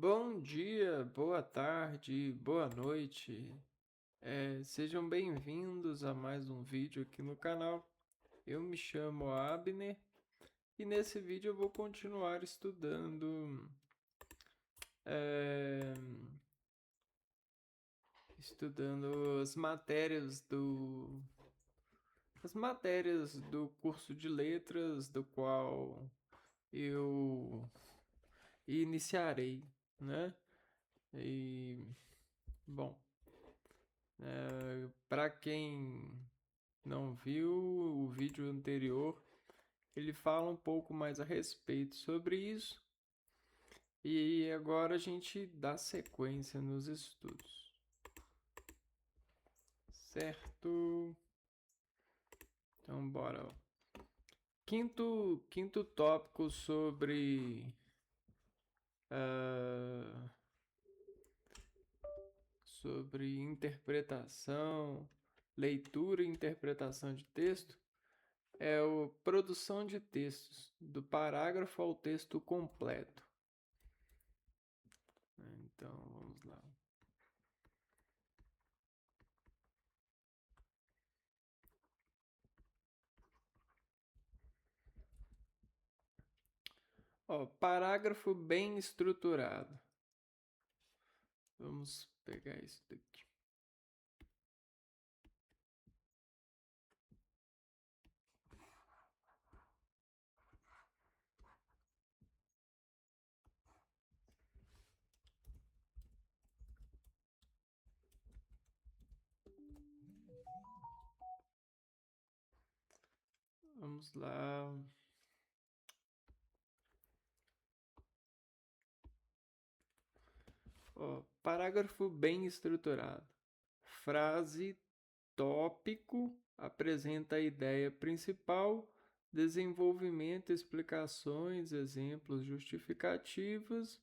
Bom dia, boa tarde, boa noite. Sejam bem-vindos a mais um vídeo aqui no canal. Eu me chamo Abner e nesse vídeo eu vou continuar é, estudando as matérias do curso de letras do qual eu iniciarei, né? E bom, para quem não viu o vídeo anterior, ele fala um pouco mais a respeito sobre isso. E agora a gente dá sequência nos estudos. Certo? Então bora. Quinto tópico ah, sobre interpretação, leitura e interpretação de texto é a produção de textos, do parágrafo ao texto completo. Então, vamos lá. Ó, parágrafo bem estruturado. Vamos pegar isso daqui. Vamos lá. Ó, parágrafo bem estruturado. Frase tópico apresenta a ideia principal, desenvolvimento, explicações, exemplos, justificativas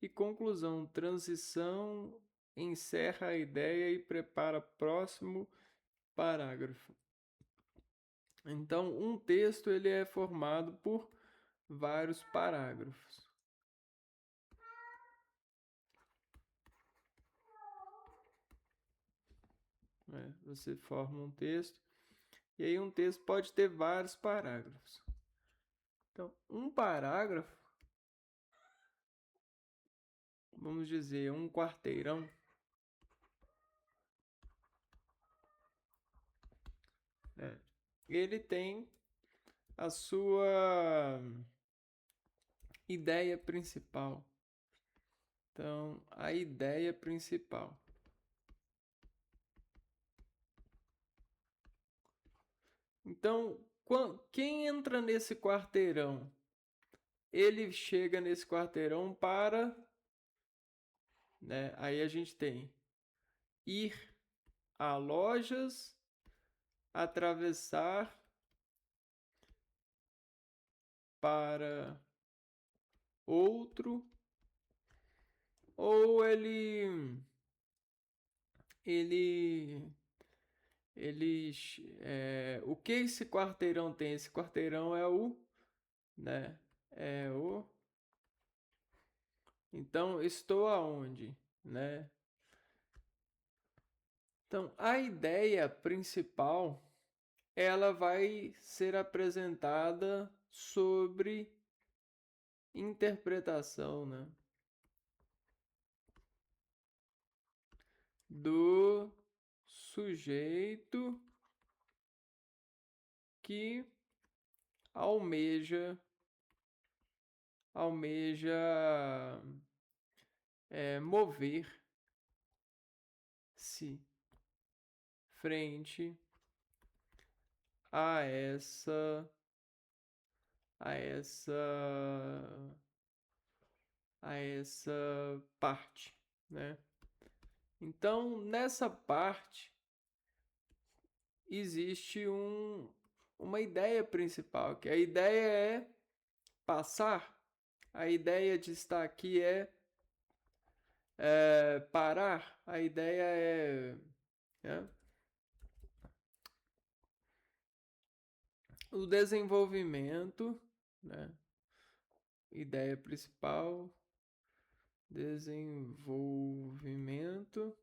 e conclusão, transição, encerra a ideia e prepara próximo parágrafo. Então, um texto ele é formado por vários parágrafos. Né? Você forma um texto e aí um texto pode ter vários parágrafos. Então, um parágrafo, vamos dizer, um quarteirão, né? Ele tem a sua ideia principal. Então, a ideia principal. Então, quem entra nesse quarteirão, ele chega nesse quarteirão para, né? Aí a gente tem ir a lojas, atravessar para outro, ou ele ele o que esse quarteirão tem? Esse quarteirão é o, né? É o. Então, estou aonde, né? Então, a ideia principal, ela vai ser apresentada sobre interpretação, né? Do sujeito que almeja mover-se frente a a essa essa parte, né? Então, nessa parte existe uma ideia principal, que a ideia é passar, a ideia de estar aqui é parar, a ideia é, né? O desenvolvimento, né? Ideia principal, Desenvolvimento.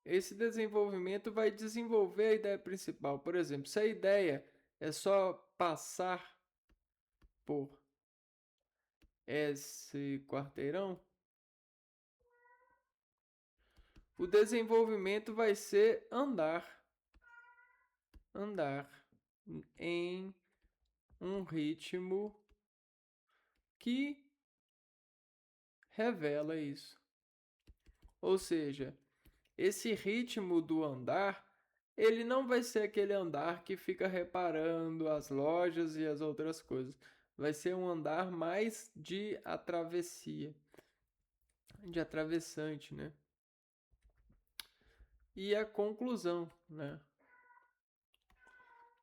Esse desenvolvimento vai desenvolver a ideia principal. Por exemplo, se a ideia é só passar por esse quarteirão, o desenvolvimento vai ser andar em um ritmo que revela isso. Ou seja, esse ritmo do andar, ele não vai ser aquele andar que fica reparando as lojas e as outras coisas. Vai ser um andar mais de travessia, de atravessante, né? E a conclusão, né?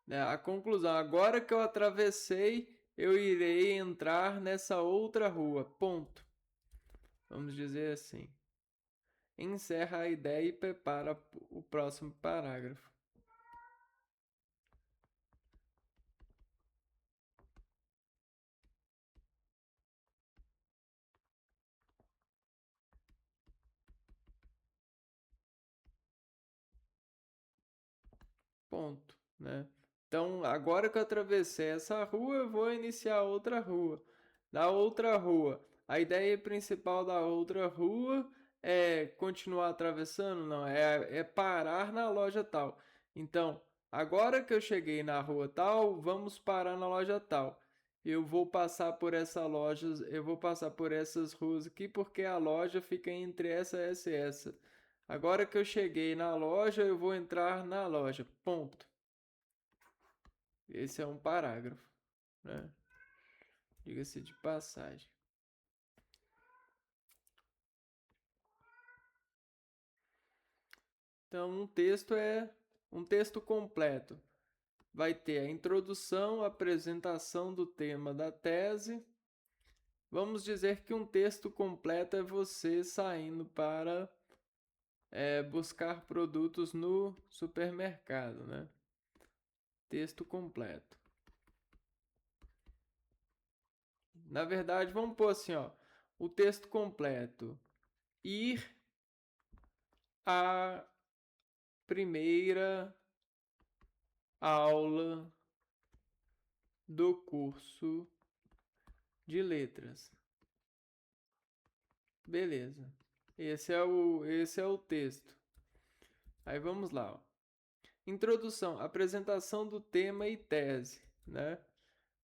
A conclusão, agora que eu atravessei, eu irei entrar nessa outra rua. Ponto. Vamos dizer assim. Encerra a ideia e prepara o próximo parágrafo. Ponto, né? Então, agora que eu atravessei essa rua, eu vou iniciar outra rua. Na outra rua, a ideia principal da outra rua é continuar atravessando? Não, é parar na loja tal. Então, agora que eu cheguei na rua tal, vamos parar na loja tal. Eu vou passar por essa loja, eu vou passar por essas ruas aqui porque a loja fica entre essa e essa. Agora que eu cheguei na loja, eu vou entrar na loja. Ponto. Esse é um parágrafo, né? Diga-se de passagem. Então, um texto é um texto completo. Vai ter a introdução, a apresentação do tema da tese. Vamos dizer que um texto completo é você saindo para buscar produtos no supermercado, né? Texto completo. Na verdade, vamos pôr assim, ó, o texto completo. Ir à primeira aula do curso de letras. Beleza. Esse é o texto. Aí vamos lá, ó. Introdução, apresentação do tema e tese, né?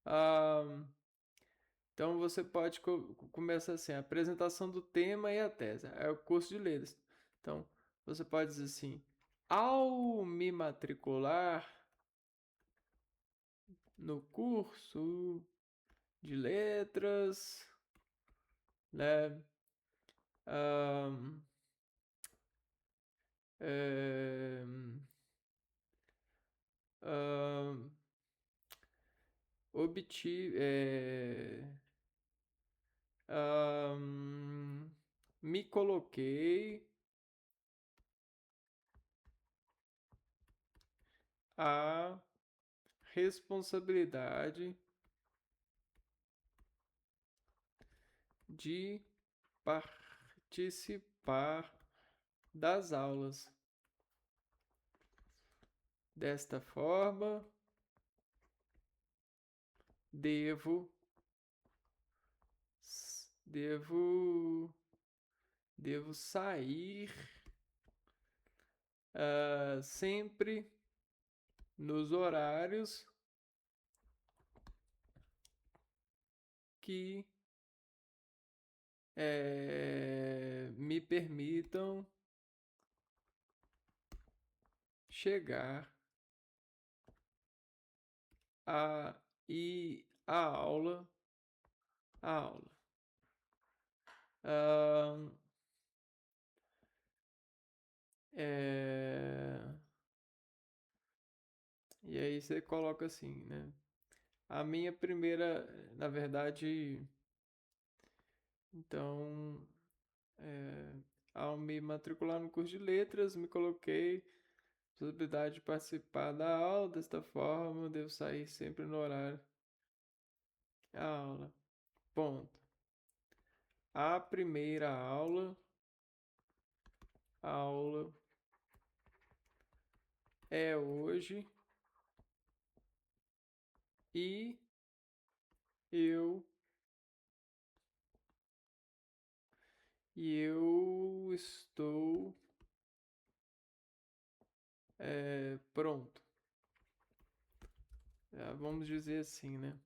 Ah, então você pode começar assim, a apresentação do tema e a tese. É o curso de letras. Então você pode dizer assim: ao me matricular no curso de letras, né? Um, um, obtive, me coloquei a responsabilidade de participar das aulas. Desta forma, devo sair sempre nos horários que me permitam chegar e a aula. Ahn, é, E aí você coloca assim, né? A minha primeira, na verdade, então, ao me matricular no curso de letras, me coloquei possibilidade de participar da aula. Desta forma, eu devo sair sempre no horário da aula. Ponto. A primeira aula é hoje e eu estou pronto. Vamos dizer assim, né?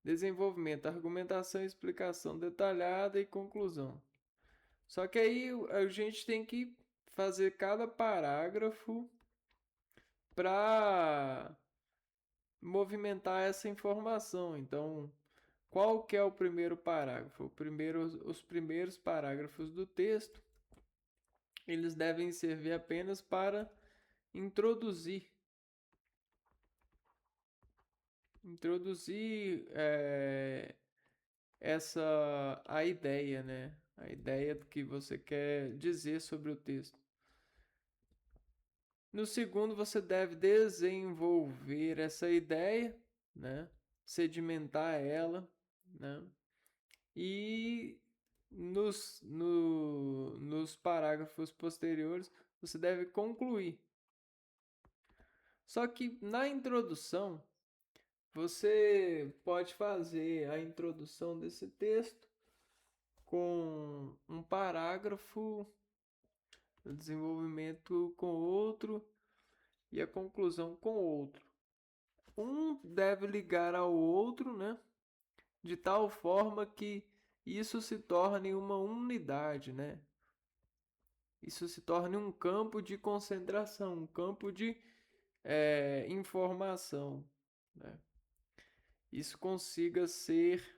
Desenvolvimento, argumentação, explicação detalhada e conclusão. Só que aí a gente tem que fazer cada parágrafo para movimentar essa informação. Então, qual que é o primeiro parágrafo? Os primeiros parágrafos do texto, eles devem servir apenas para introduzir a ideia, né? A ideia do que você quer dizer sobre o texto. No segundo, você deve desenvolver essa ideia, né? Sedimentar ela, né? E nos parágrafos posteriores, você deve concluir. Só que na introdução, você pode fazer a introdução desse texto com um parágrafo, o desenvolvimento com outro e a conclusão com outro. Um deve ligar ao outro, né? De tal forma que isso se torne uma unidade, né? Isso se torne um campo de concentração, um campo de informação, né? Isso consiga ser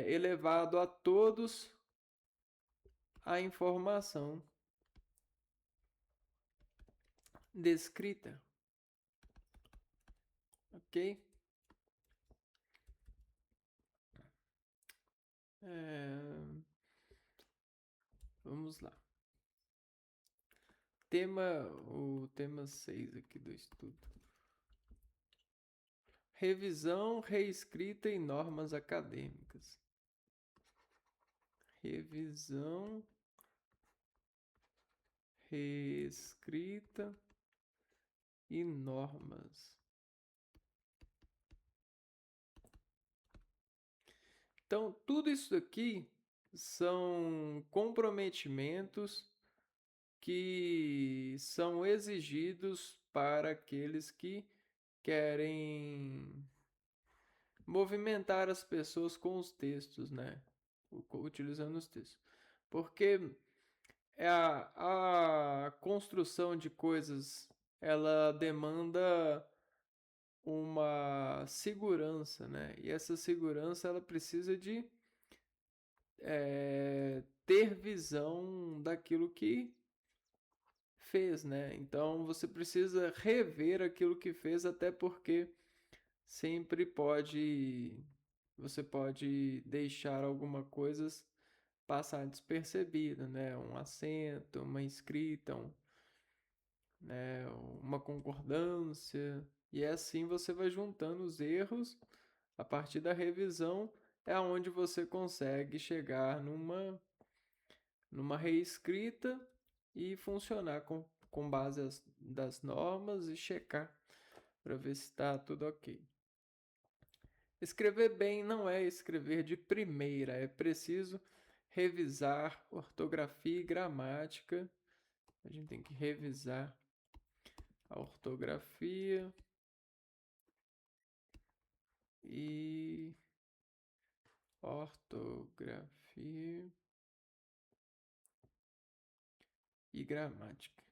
elevado a todos a informação descrita, ok? Vamos lá. O tema 6 aqui do estudo. Revisão, reescrita e normas acadêmicas. Revisão, reescrita e normas. Então, tudo isso aqui são comprometimentos que são exigidos para aqueles que querem movimentar as pessoas com os textos, né? Utilizando os textos. Porque a construção de coisas, ela demanda uma segurança, né? E essa segurança, ela precisa de ter visão daquilo que fez, né? Então você precisa rever aquilo que fez, até porque sempre você pode deixar alguma coisa passar despercebida, né? Um acento, uma escrita, né? Uma concordância, e assim você vai juntando os erros. A partir da revisão é onde você consegue chegar numa reescrita e funcionar com base das normas e checar para ver se está tudo ok. Escrever bem não é escrever de primeira, é preciso revisar ortografia e gramática. A gente tem que revisar a ortografia e gramática.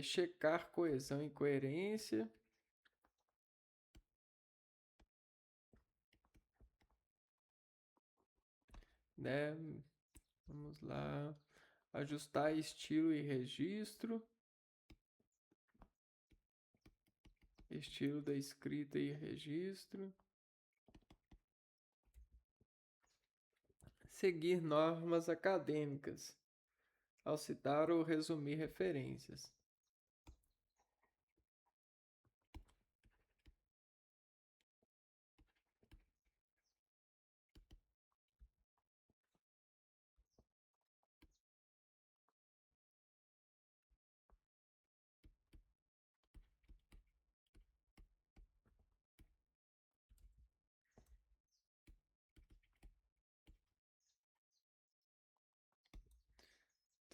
Checar coesão e coerência. Né? Vamos lá. Ajustar estilo e registro. Estilo da escrita e registro. Seguir normas acadêmicas ao citar ou resumir referências.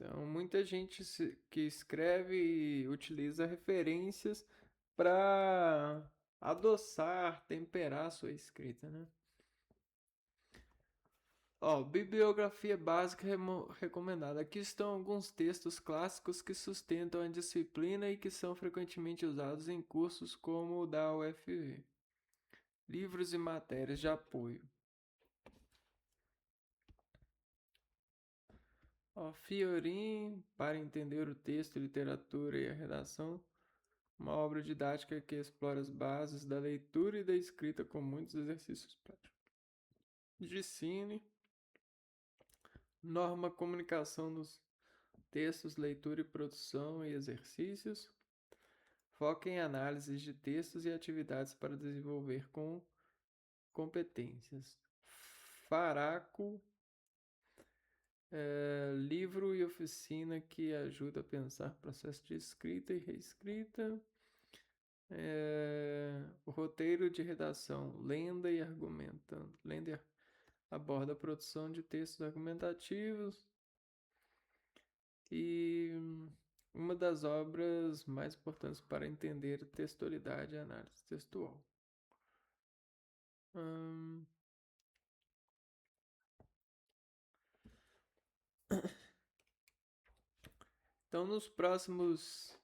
Então, muita gente que escreve utiliza referências para adoçar, temperar a sua escrita, né? Ó, bibliografia básica recomendada. Aqui estão alguns textos clássicos que sustentam a disciplina e que são frequentemente usados em cursos como o da UFV. Livros e matérias de apoio. Ó, Fiorin, para entender o texto, literatura e a redação. Uma obra didática que explora as bases da leitura e da escrita com muitos exercícios práticos. Gicine, norma comunicação dos textos, leitura e produção e exercícios. Foca em análises de textos e atividades para desenvolver com competências. Faraco, livro e oficina que ajuda a pensar processo de escrita e reescrita. O roteiro de redação, lenda e argumentando. Lenda aborda a produção de textos argumentativos e uma das obras mais importantes para entender textualidade e análise textual. Então, nos próximos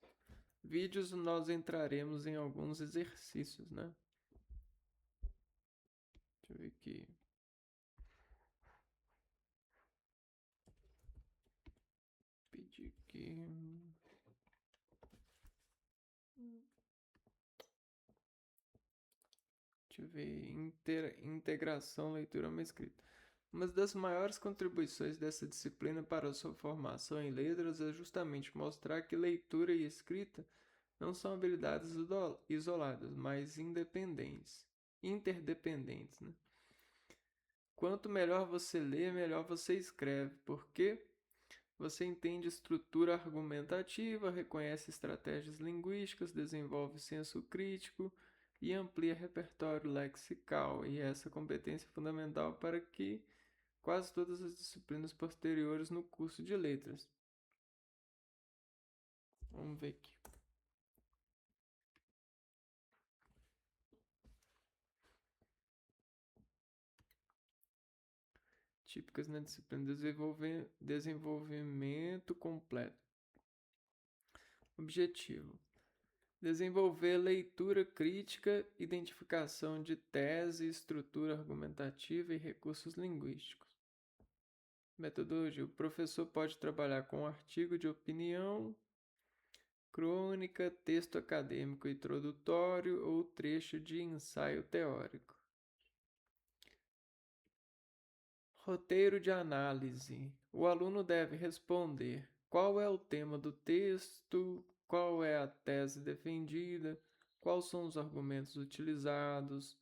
vídeos, nós entraremos em alguns exercícios, né? Deixa eu ver aqui. Pedir aqui. Deixa eu ver. Integração, leitura e escrita. Uma das maiores contribuições dessa disciplina para a sua formação em letras é justamente mostrar que leitura e escrita não são habilidades isoladas, mas interdependentes, né? Quanto melhor você lê, melhor você escreve, porque você entende estrutura argumentativa, reconhece estratégias linguísticas, desenvolve senso crítico e amplia repertório lexical, e essa competência é fundamental para que quase todas as disciplinas posteriores no curso de letras. Vamos ver aqui. Típicas na disciplina desenvolvimento completo. Objetivo: desenvolver leitura crítica, identificação de tese, estrutura argumentativa e recursos linguísticos. Metodologia: o professor pode trabalhar com artigo de opinião, crônica, texto acadêmico introdutório ou trecho de ensaio teórico. Roteiro de análise. O aluno deve responder qual é o tema do texto, qual é a tese defendida, quais são os argumentos utilizados,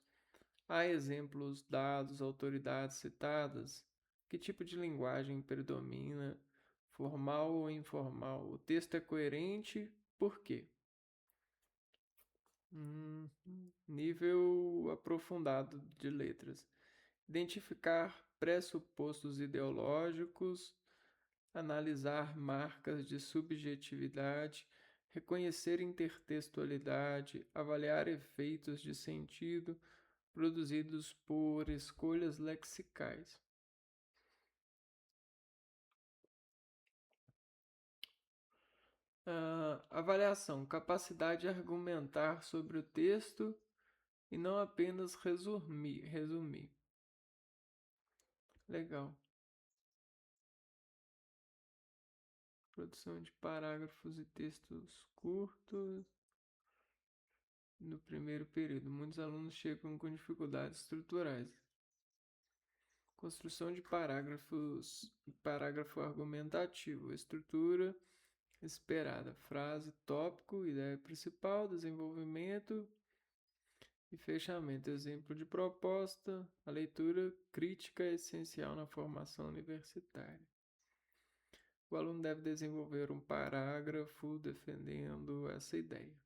há exemplos dados, autoridades citadas, que tipo de linguagem predomina, formal ou informal, o texto é coerente, por quê? Nível aprofundado de letras. Identificar pressupostos ideológicos, analisar marcas de subjetividade, reconhecer intertextualidade, avaliar efeitos de sentido produzidos por escolhas lexicais. Avaliação: capacidade de argumentar sobre o texto e não apenas resumir. Legal. Produção de parágrafos e textos curtos. No primeiro período, muitos alunos chegam com dificuldades estruturais. Construção de parágrafo argumentativo, estrutura esperada, frase, tópico, ideia principal, desenvolvimento e fechamento. Exemplo de proposta: a leitura crítica é essencial na formação universitária. O aluno deve desenvolver um parágrafo defendendo essa ideia.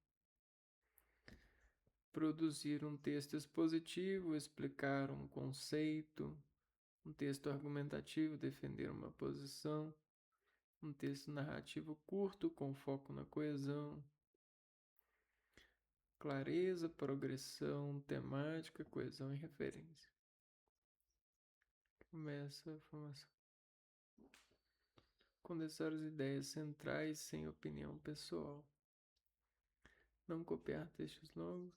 Produzir um texto expositivo, explicar um conceito, um texto argumentativo, defender uma posição, Um texto narrativo curto, com foco na coesão, clareza, progressão, temática, coesão e referência. Começa a formação. Condensar as ideias centrais sem opinião pessoal. Não copiar textos longos.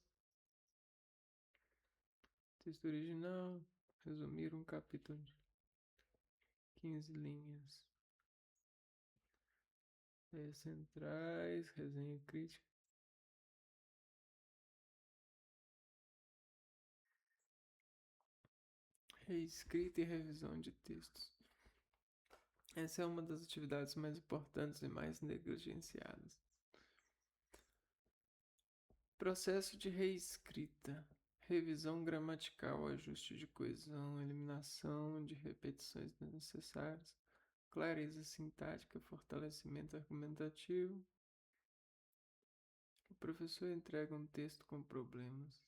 Texto original. Resumir um capítulo de 15 linhas. Ideias centrais, resenha crítica. Reescrita e revisão de textos. Essa é uma das atividades mais importantes e mais negligenciadas. Processo de reescrita. Revisão gramatical, ajuste de coesão, eliminação de repetições desnecessárias, clareza sintática, fortalecimento argumentativo. O professor entrega um texto com problemas.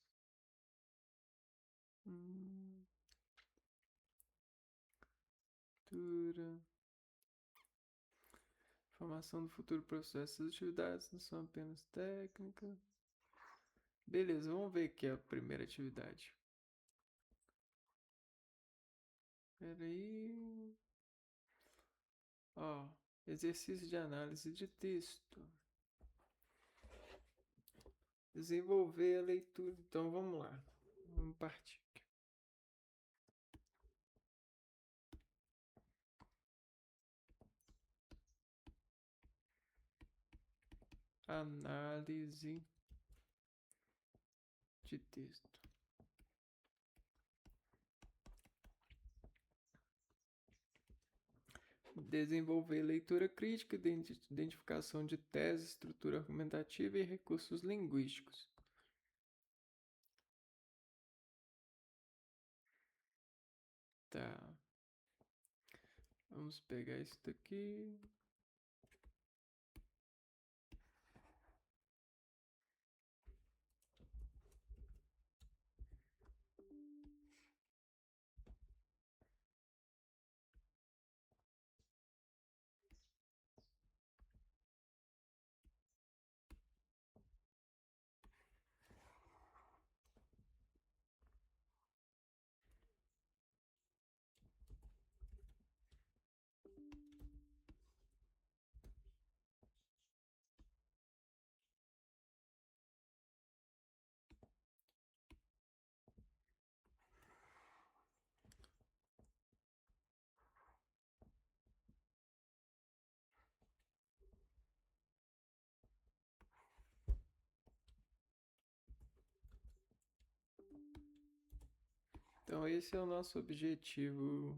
Formação do futuro professor. Essas atividades não são apenas técnicas. Beleza, vamos ver aqui a primeira atividade. Espera aí. Ó, exercício de análise de texto. Desenvolver a leitura. Então vamos lá. Vamos partir. Análise de texto. Desenvolver leitura crítica, identificação de tese, estrutura argumentativa e recursos linguísticos. Tá. Vamos pegar isso daqui. Então esse é o nosso objetivo,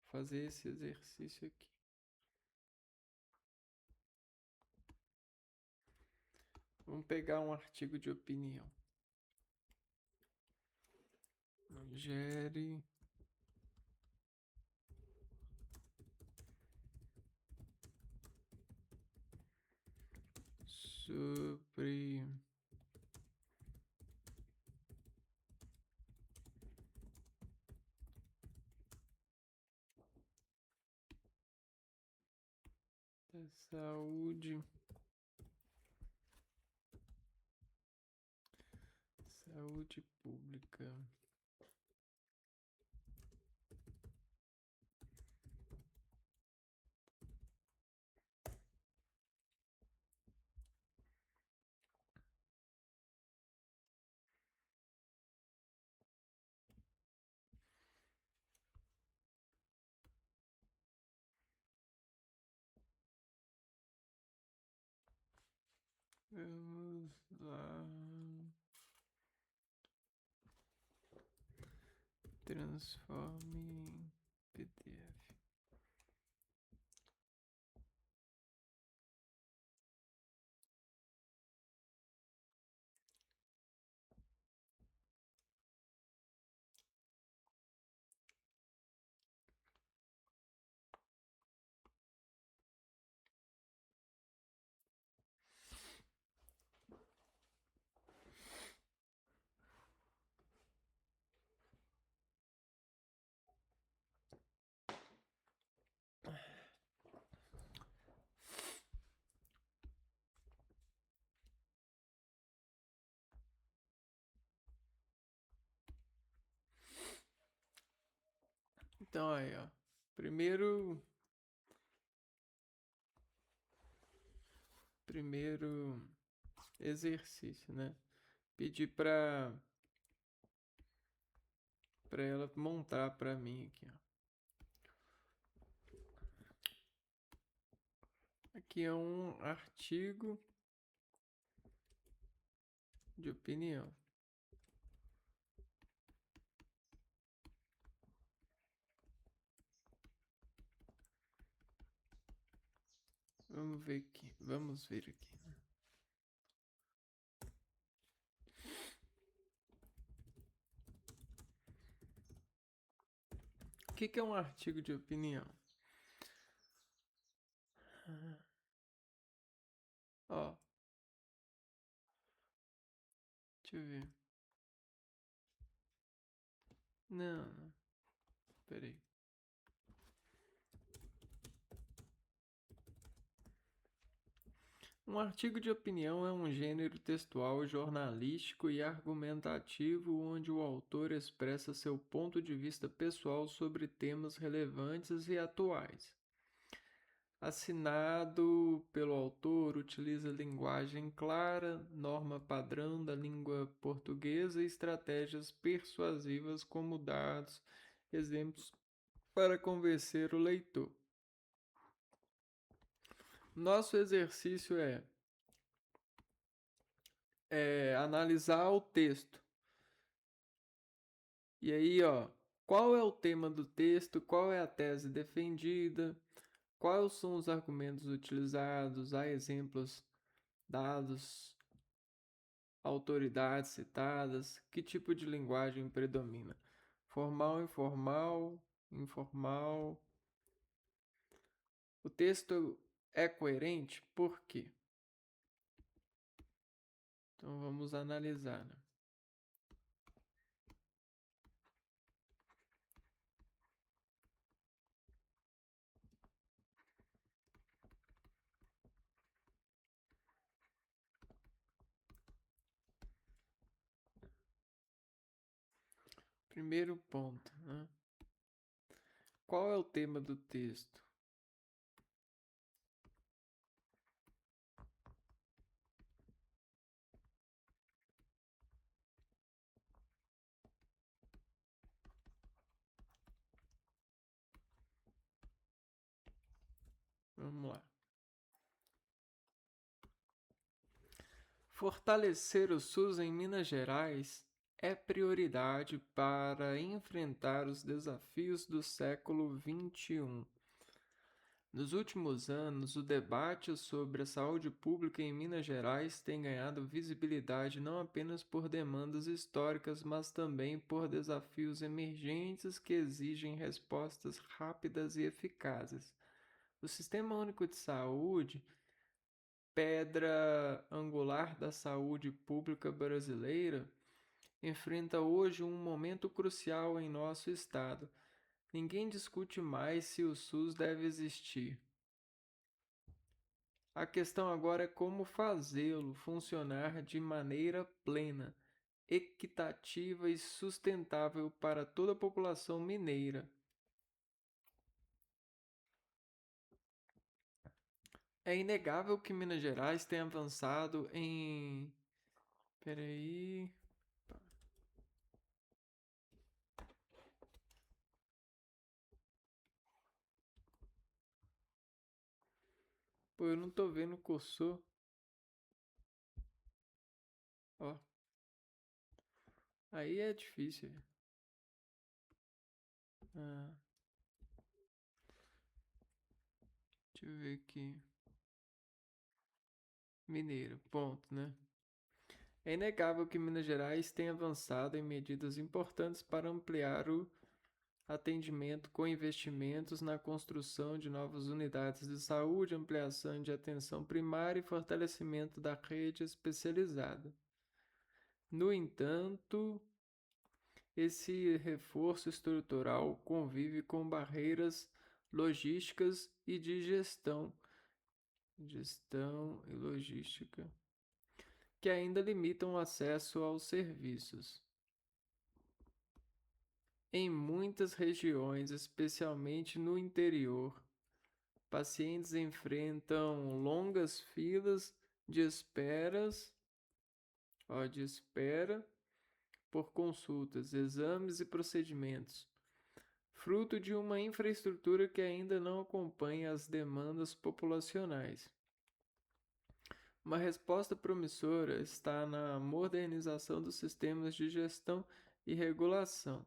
fazer esse exercício aqui. Vamos pegar um artigo de opinião. Gere sobre a saúde pública. Vamos lá. Transforme em PDF. Então aí, ó. Primeiro exercício, né? Pedir para ela montar para mim aqui, ó. Aqui é um artigo de opinião. Vamos ver aqui. Vamos ver aqui. O que é um artigo de opinião? Ó, deixa eu ver. Não, não. Peraí. Um artigo de opinião é um gênero textual jornalístico e argumentativo onde o autor expressa seu ponto de vista pessoal sobre temas relevantes e atuais. Assinado pelo autor, utiliza linguagem clara, norma padrão da língua portuguesa e estratégias persuasivas como dados, exemplos para convencer o leitor. Nosso exercício é analisar o texto. E aí, ó, qual é o tema do texto, qual é a tese defendida, quais são os argumentos utilizados, há exemplos dados, autoridades citadas, que tipo de linguagem predomina? Formal, informal, informal. O texto é coerente? Por quê? Então vamos analisar, né? Primeiro ponto, né? Qual é o tema do texto? Vamos lá. Fortalecer o SUS em Minas Gerais é prioridade para enfrentar os desafios do século XXI. Nos últimos anos, o debate sobre a saúde pública em Minas Gerais tem ganhado visibilidade não apenas por demandas históricas, mas também por desafios emergentes que exigem respostas rápidas e eficazes. O Sistema Único de Saúde, pedra angular da saúde pública brasileira, enfrenta hoje um momento crucial em nosso estado. Ninguém discute mais se o SUS deve existir. A questão agora é como fazê-lo funcionar de maneira plena, equitativa e sustentável para toda a população mineira. É inegável que Minas Gerais tem avançado em. Peraí. Pô, eu não tô vendo o cursor. Ó, aí é difícil. Ah, deixa eu ver aqui. Mineiro, ponto, né? É inegável que Minas Gerais tem avançado em medidas importantes para ampliar o atendimento com investimentos na construção de novas unidades de saúde, ampliação de atenção primária e fortalecimento da rede especializada. No entanto, esse reforço estrutural convive com barreiras logísticas e de gestão e logística, que ainda limitam o acesso aos serviços. Em muitas regiões, especialmente no interior, pacientes enfrentam longas filas de de espera por consultas, exames e procedimentos, fruto de uma infraestrutura que ainda não acompanha as demandas populacionais. Uma resposta promissora está na modernização dos sistemas de gestão e regulação.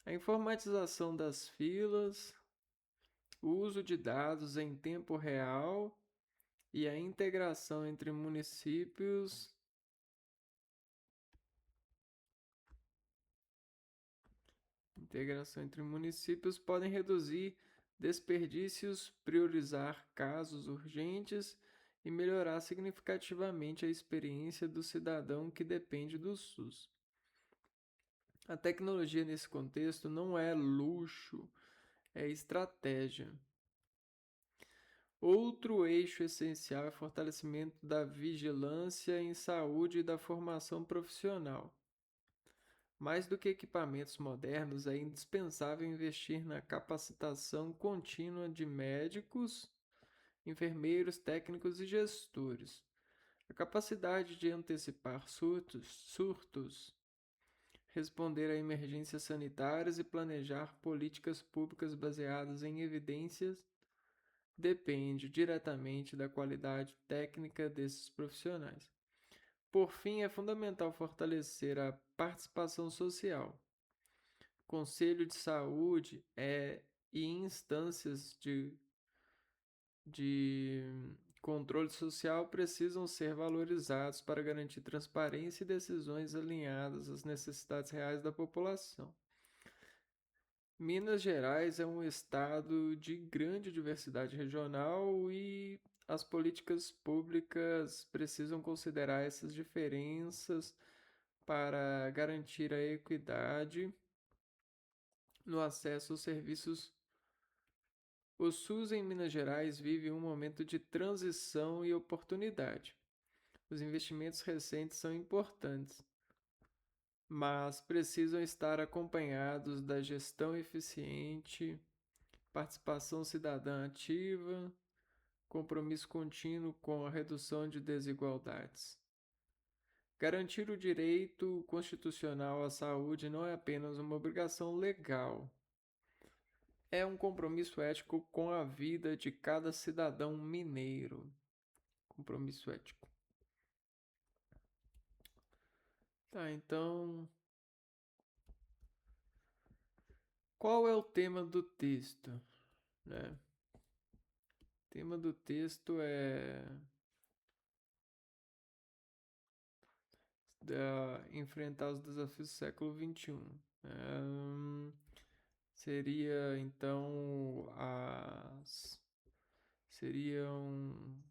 A informatização das filas, o uso de dados em tempo real e a integração entre municípios podem reduzir desperdícios, priorizar casos urgentes e melhorar significativamente a experiência do cidadão que depende do SUS. A tecnologia nesse contexto não é luxo, é estratégia. Outro eixo essencial é o fortalecimento da vigilância em saúde e da formação profissional. Mais do que equipamentos modernos, é indispensável investir na capacitação contínua de médicos, enfermeiros, técnicos e gestores. A capacidade de antecipar surtos, responder a emergências sanitárias e planejar políticas públicas baseadas em evidências depende diretamente da qualidade técnica desses profissionais. Por fim, é fundamental fortalecer a participação social. Conselho de saúde e instâncias de controle social precisam ser valorizados para garantir transparência e decisões alinhadas às necessidades reais da população. Minas Gerais é um estado de grande diversidade regional e as políticas públicas precisam considerar essas diferenças para garantir a equidade no acesso aos serviços. O SUS em Minas Gerais vive um momento de transição e oportunidade. Os investimentos recentes são importantes, mas precisam estar acompanhados da gestão eficiente, participação cidadã ativa, compromisso contínuo com a redução de desigualdades. Garantir o direito constitucional à saúde não é apenas uma obrigação legal, é um compromisso ético com a vida de cada cidadão mineiro. Compromisso ético. Tá, então. Qual é o tema do texto? Né? O tema do texto é enfrentar os desafios do século XXI. Seria então seriam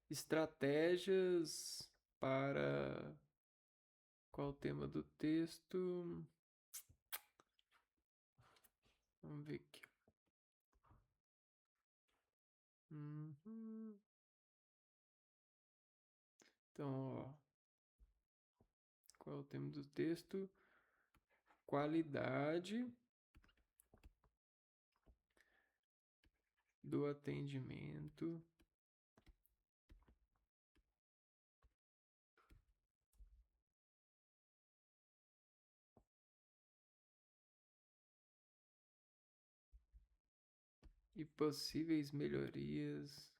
estratégias para qual o tema do texto? Vamos ver aqui. Então, ó, qual é o tema do texto? Qualidade do atendimento e possíveis melhorias.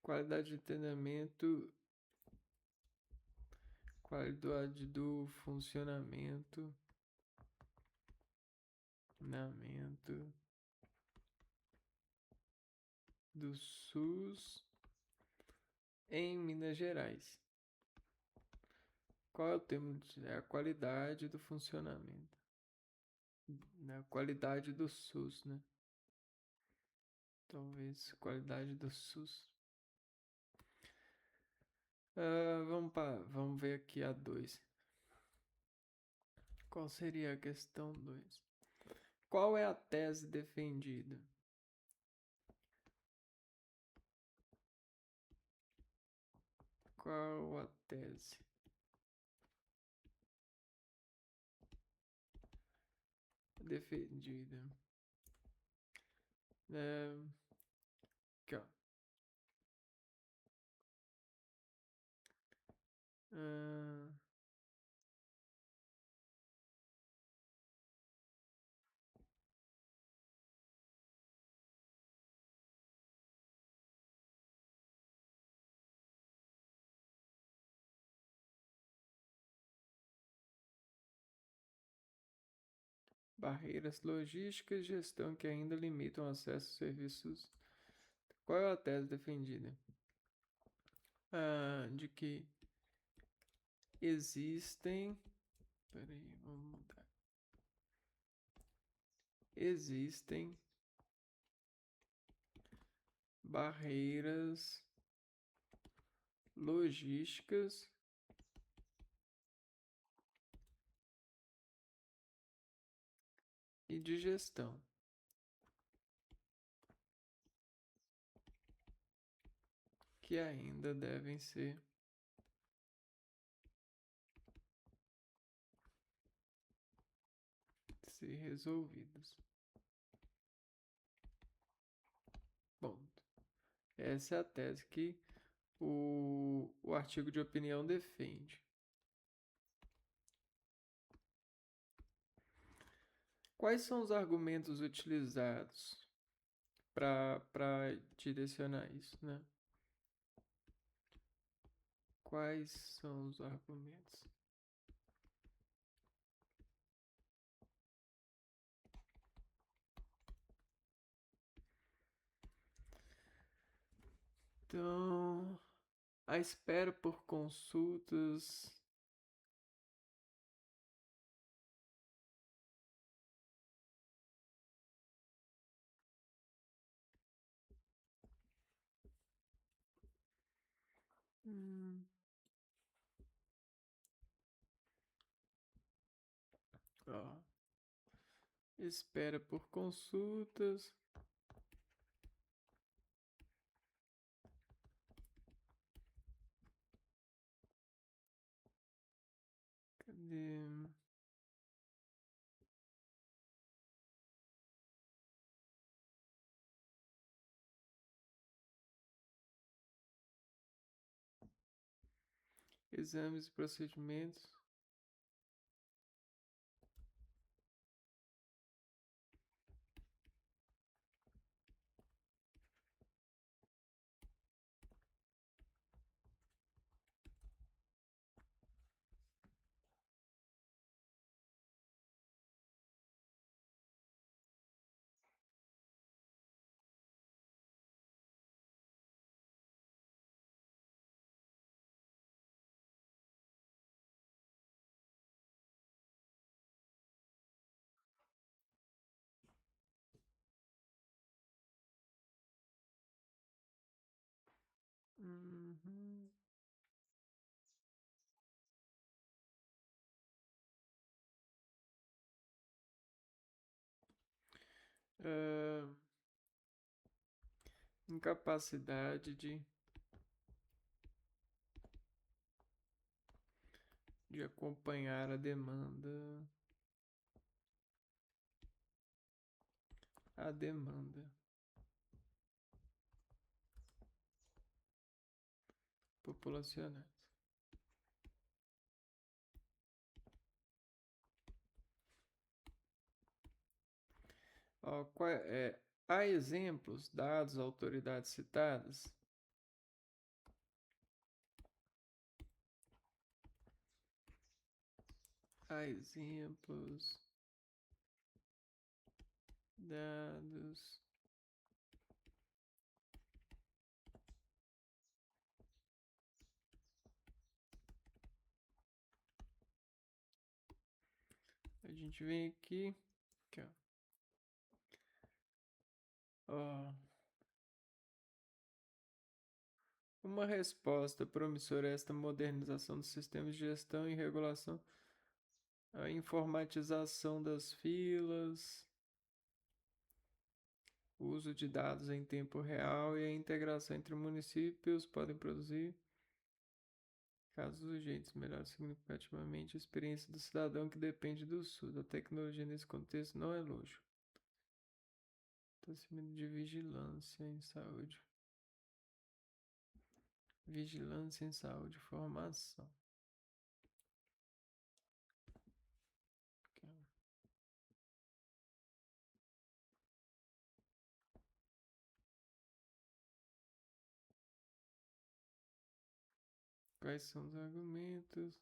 Qualidade de treinamento, qualidade do funcionamento do SUS em Minas Gerais. Qual é o tema? É a qualidade do funcionamento. A qualidade do SUS, né? Talvez qualidade do SUS. Vamos ver aqui a 2. Qual seria a questão 2? Qual é a tese defendida? Qual a tese defendida? Aqui, ó. Ah, barreiras logísticas, gestão que ainda limitam o acesso a serviços. Qual é a tese defendida? De que existem. Peraí, vamos mudar. Existem barreiras logísticas e de gestão que ainda devem ser resolvidas. Bom, essa é a tese que o artigo de opinião defende. Quais são os argumentos utilizados para direcionar isso, né? Quais são os argumentos? Então, a espera por consultas. Ó, espera por consultas. Cadê? Exames e procedimentos. Uhum. Ah, incapacidade de acompanhar a demanda populacional. Ó, há exemplos dados a autoridades citadas? Há exemplos dados a gente vem aqui, ó. Ó, uma resposta promissora a esta modernização dos sistemas de gestão e regulação, a informatização das filas, O uso de dados em tempo real e a integração entre municípios podem produzir casos urgentes, melhora significativamente a experiência do cidadão que depende do SUS. A tecnologia nesse contexto não é luxo. Estabelecimento de vigilância em saúde. Vigilância em saúde, formação. Quais são os argumentos?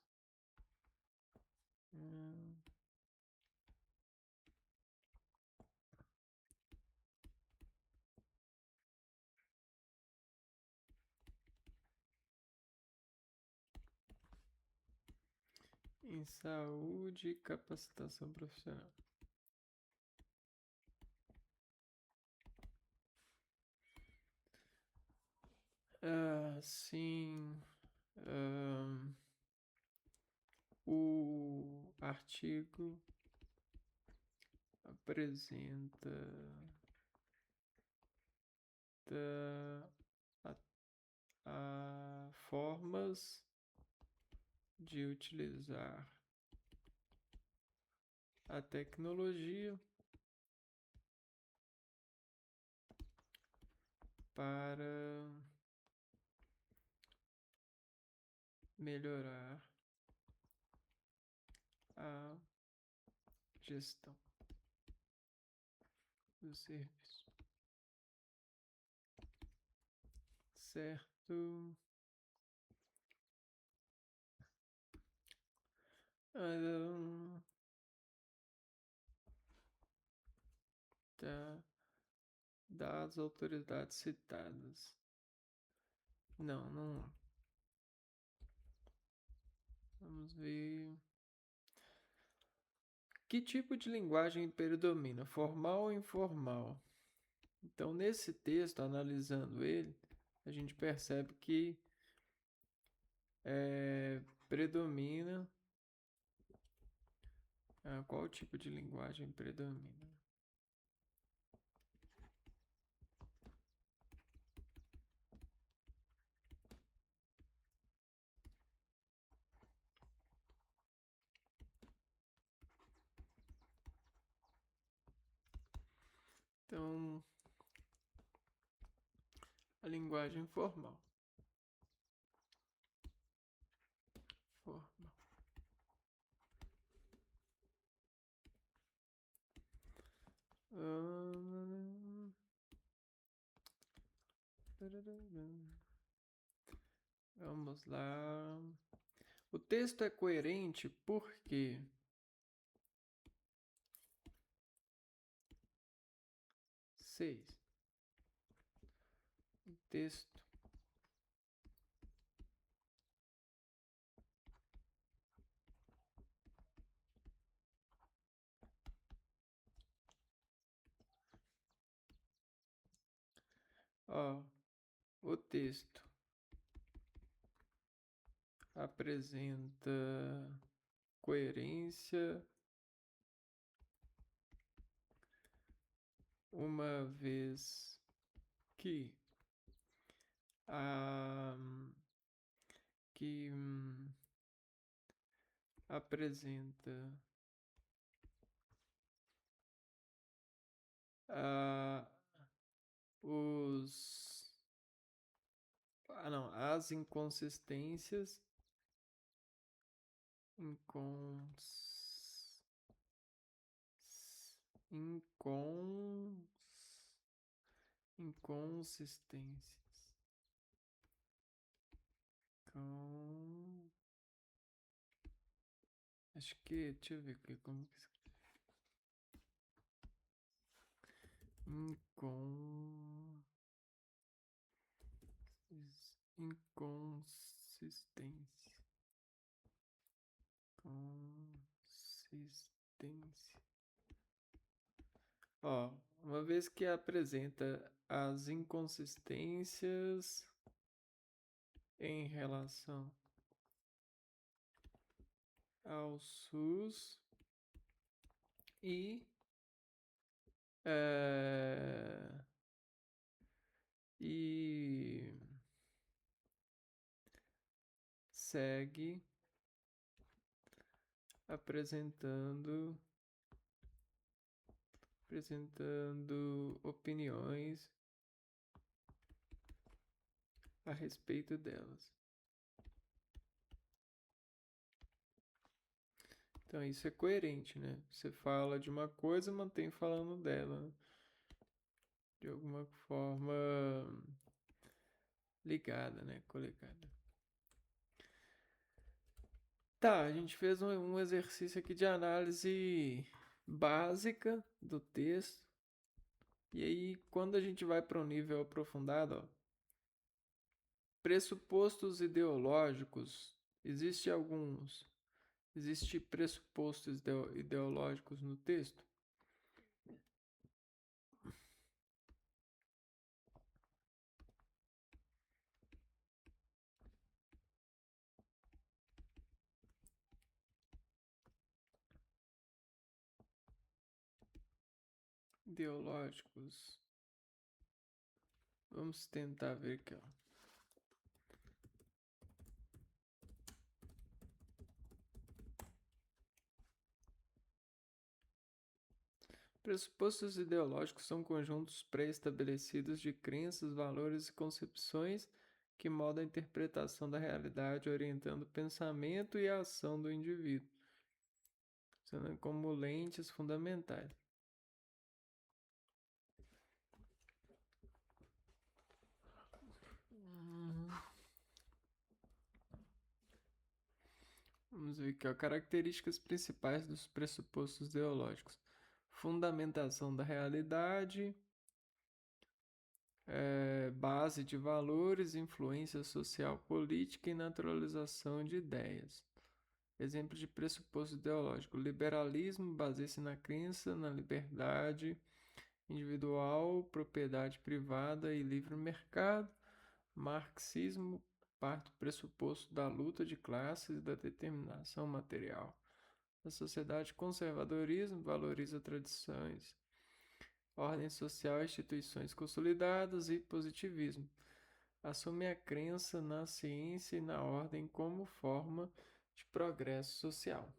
Em saúde e capacitação profissional. Sim. O artigo apresenta formas de utilizar a tecnologia para melhorar a gestão do serviço. Certo? Das autoridades citadas. Não. Vamos ver. Que tipo de linguagem predomina, formal ou informal? Então, nesse texto, analisando ele, a gente percebe que predomina. Qual tipo de linguagem predomina? Então, a linguagem formal. Vamos lá. O texto é coerente porque o texto o texto apresenta coerência uma vez que apresenta as inconsistências inconsistências acho que, deixa eu ver aqui como que inconsistência. Uma vez que apresenta as inconsistências em relação ao SUS e e segue apresentando opiniões a respeito delas. Então isso é coerente, né? Você fala de uma coisa, mantém falando dela, né? De alguma forma ligada, né? Coligada. Tá, a gente fez um exercício aqui de análise básica do texto. E aí, quando a gente vai para um nível aprofundado, ó, pressupostos ideológicos, existe pressupostos ideológicos no texto? Ideológicos. Vamos tentar ver aqui, ó. Pressupostos ideológicos são conjuntos pré-estabelecidos de crenças, valores e concepções que moldam a interpretação da realidade, orientando o pensamento e a ação do indivíduo, sendo como lentes fundamentais. Vamos ver aqui, ó, características principais dos pressupostos ideológicos: fundamentação da realidade, base de valores, influência social, política e naturalização de ideias. Exemplo de pressuposto ideológico: liberalismo baseia-se na crença na liberdade individual, propriedade privada e livre mercado. Marxismo parte do pressuposto da luta de classes e da determinação material. A sociedade conservadorismo valoriza tradições, ordem social, instituições consolidadas e positivismo. Assume a crença na ciência e na ordem como forma de progresso social.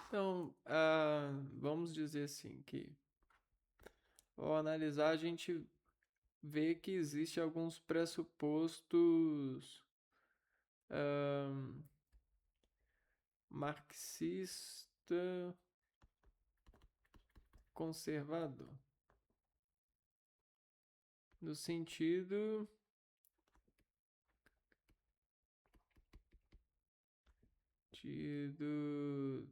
Então, vamos dizer assim que ao analisar a gente vê que existe alguns pressupostos marxista conservador, no sentido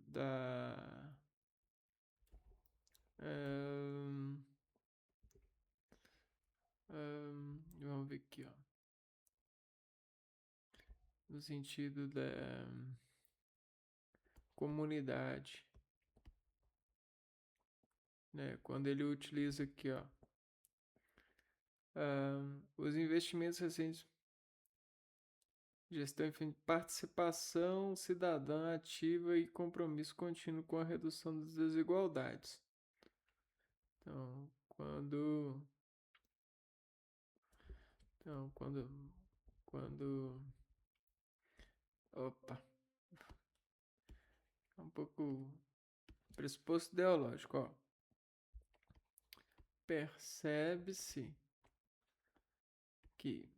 da vamos ver aqui, ó, no sentido da comunidade, né? Quando ele utiliza aqui, ó, os investimentos recentes, gestão, enfim, participação cidadã ativa e compromisso contínuo com a redução das desigualdades. Então, quando, opa, é um pouco pressuposto ideológico, ó. Percebe-se que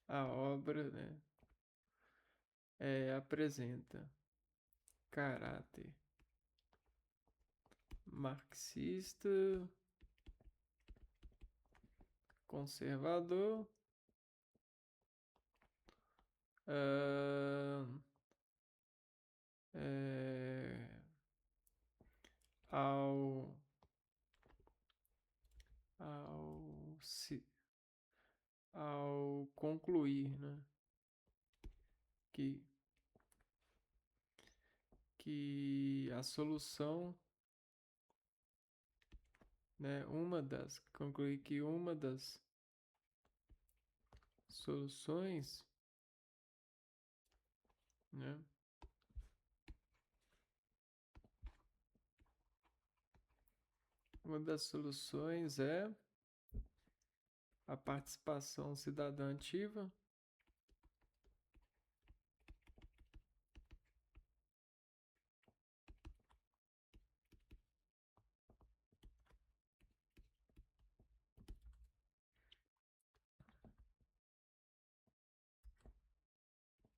a obra, né, apresenta caráter marxista, conservador, ah, é, ao, ao, ao concluir, né, que, que a solução, né, concluir que uma das soluções, né, uma das soluções é a participação cidadã ativa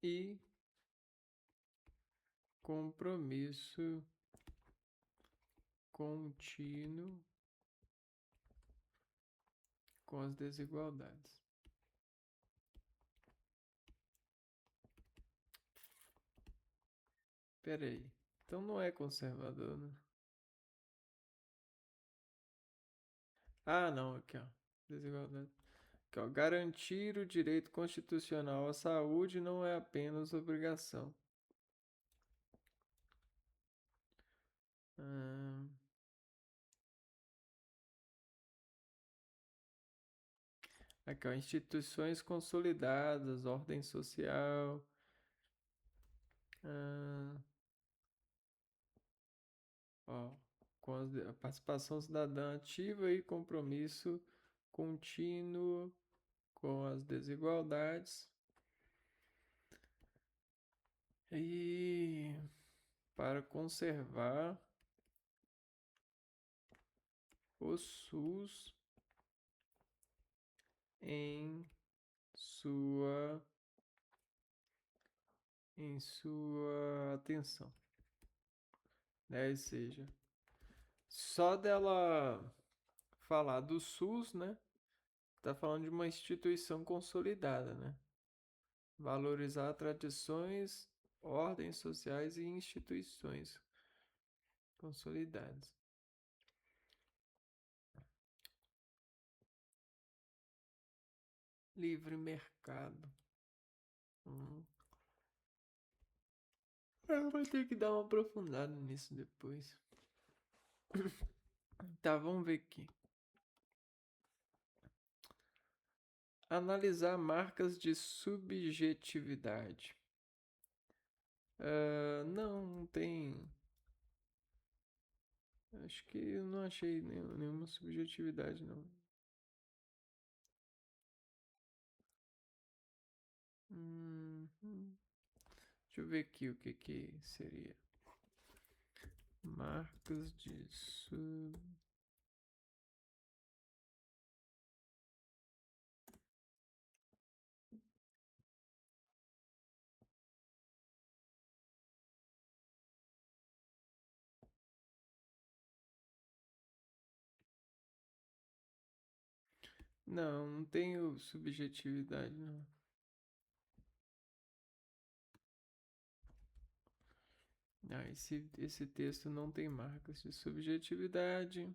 e compromisso contínuo com as desigualdades. Pera aí. Então não é conservador, né? Ah, não, aqui, ó. Desigualdade. Aqui, ó. Garantir o direito constitucional à saúde não é apenas obrigação. Ah, aqui, ó. Instituições consolidadas, ordem social. Ah, ó. Com a participação cidadã ativa e compromisso contínuo com as desigualdades. E para conservar o SUS em sua atenção, né? Ou seja, só dela falar do SUS, né? Tá falando de uma instituição consolidada, né? Valorizar tradições, ordens sociais e instituições consolidadas. Livre mercado. Vai ter que dar uma aprofundada nisso depois. Tá, vamos ver aqui. Analisar marcas de subjetividade. Não tem. Acho que eu não achei nenhuma subjetividade, não. Deixa eu ver aqui o que seria. Marcas de sub. Não tenho subjetividade, não. Ah, esse texto não tem marcas de subjetividade.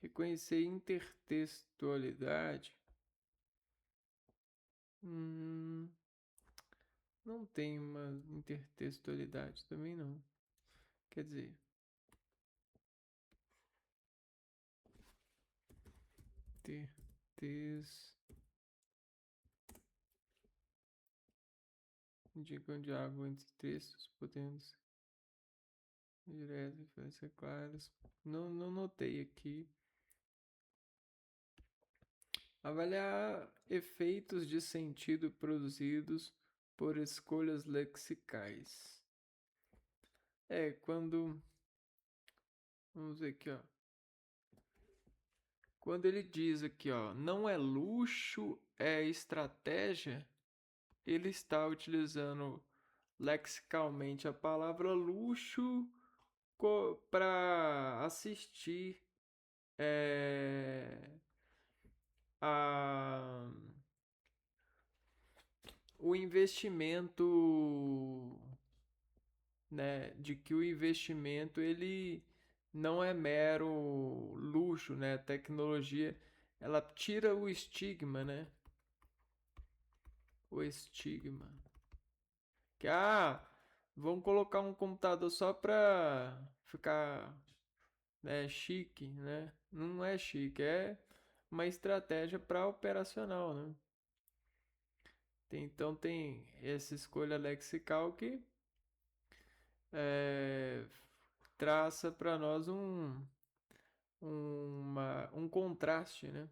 Reconhecer intertextualidade. Não tem uma intertextualidade também não. Quer dizer, texto indicam diálogo entre textos, podendo ser direto, referência claras. Não notei aqui. Avaliar efeitos de sentido produzidos por escolhas lexicais. Quando. Vamos ver aqui, ó. Quando ele diz aqui, ó, não é luxo, é estratégia, ele está utilizando lexicalmente a palavra luxo para assistir a o investimento, né, de que o investimento ele não é mero luxo, né? A tecnologia ela tira o estigma, né? O estigma. Que vamos colocar um computador só para ficar, né, chique, né? Não é chique, é uma estratégia para operacional, né? Então tem essa escolha lexical que traça para nós um contraste, né?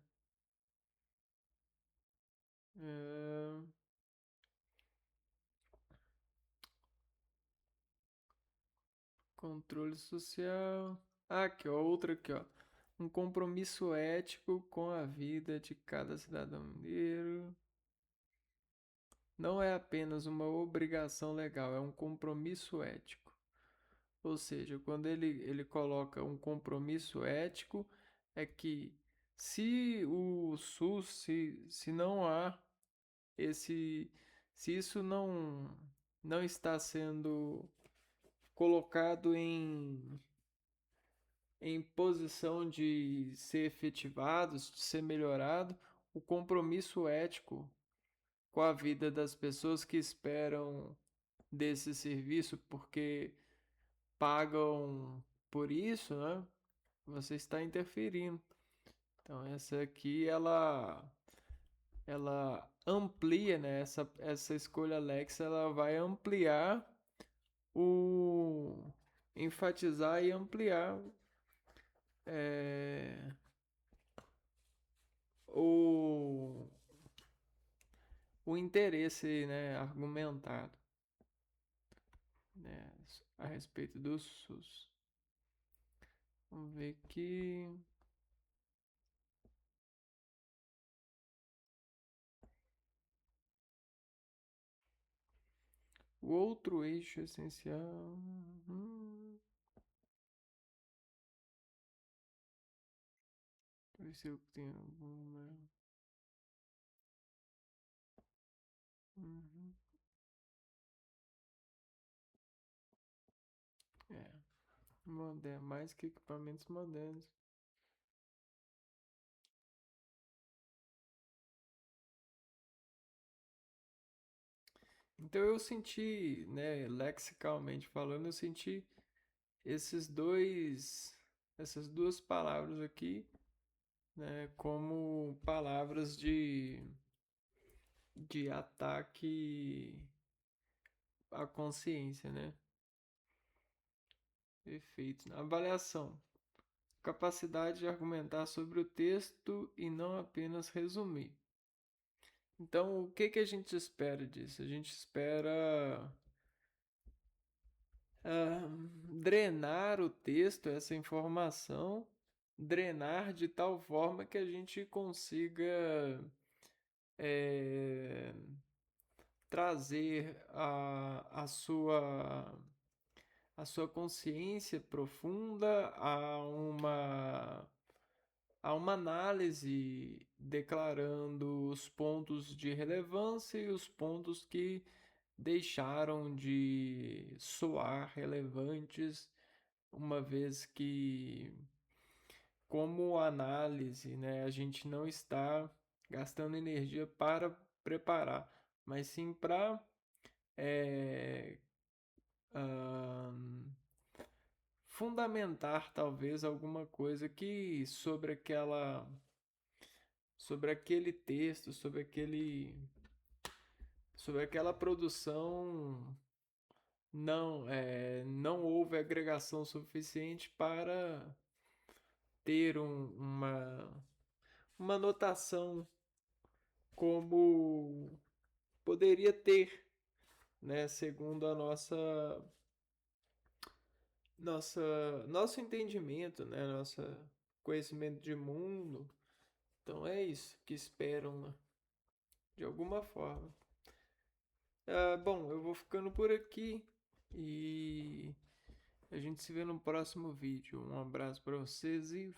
É, controle social. Ah, aqui, ó, outra aqui, ó. Um compromisso ético com a vida de cada cidadão mineiro. Não é apenas uma obrigação legal, é um compromisso ético. Ou seja, quando ele coloca um compromisso ético, é que se o SUS, se não há esse, se isso não está sendo colocado em posição de ser efetivado, de ser melhorado, o compromisso ético com a vida das pessoas que esperam desse serviço, porque pagam por isso, né? Você está interferindo. Então essa aqui ela amplia, né? Essa escolha Alexa ela vai ampliar o enfatizar e ampliar é, o, o interesse, né, argumentado, né, a respeito do SUS. Vamos ver aqui. O outro eixo essencial. Deixa eu ver se eu tenho alguma. Uhum. É, mais que equipamentos modernos. Então eu senti, né, lexicalmente falando, eu senti esses dois, essas duas palavras aqui, né, como palavras de ataque à consciência, né? Perfeito. Avaliação. Capacidade de argumentar sobre o texto e não apenas resumir. Então, o que que a gente espera disso? A gente espera drenar o texto, essa informação, drenar de tal forma que a gente consiga é, trazer a sua consciência profunda a uma análise declarando os pontos de relevância e os pontos que deixaram de soar relevantes, uma vez que, como análise, né, a gente não está gastando energia para preparar, mas sim para é, fundamentar talvez alguma coisa que sobre aquele texto, sobre aquela produção não houve agregação suficiente para ter uma notação como poderia ter, né, segundo a nosso entendimento, né, nosso conhecimento de mundo. Então é isso que esperam, né, de alguma forma. Bom, eu vou ficando por aqui e a gente se vê no próximo vídeo. Um abraço para vocês e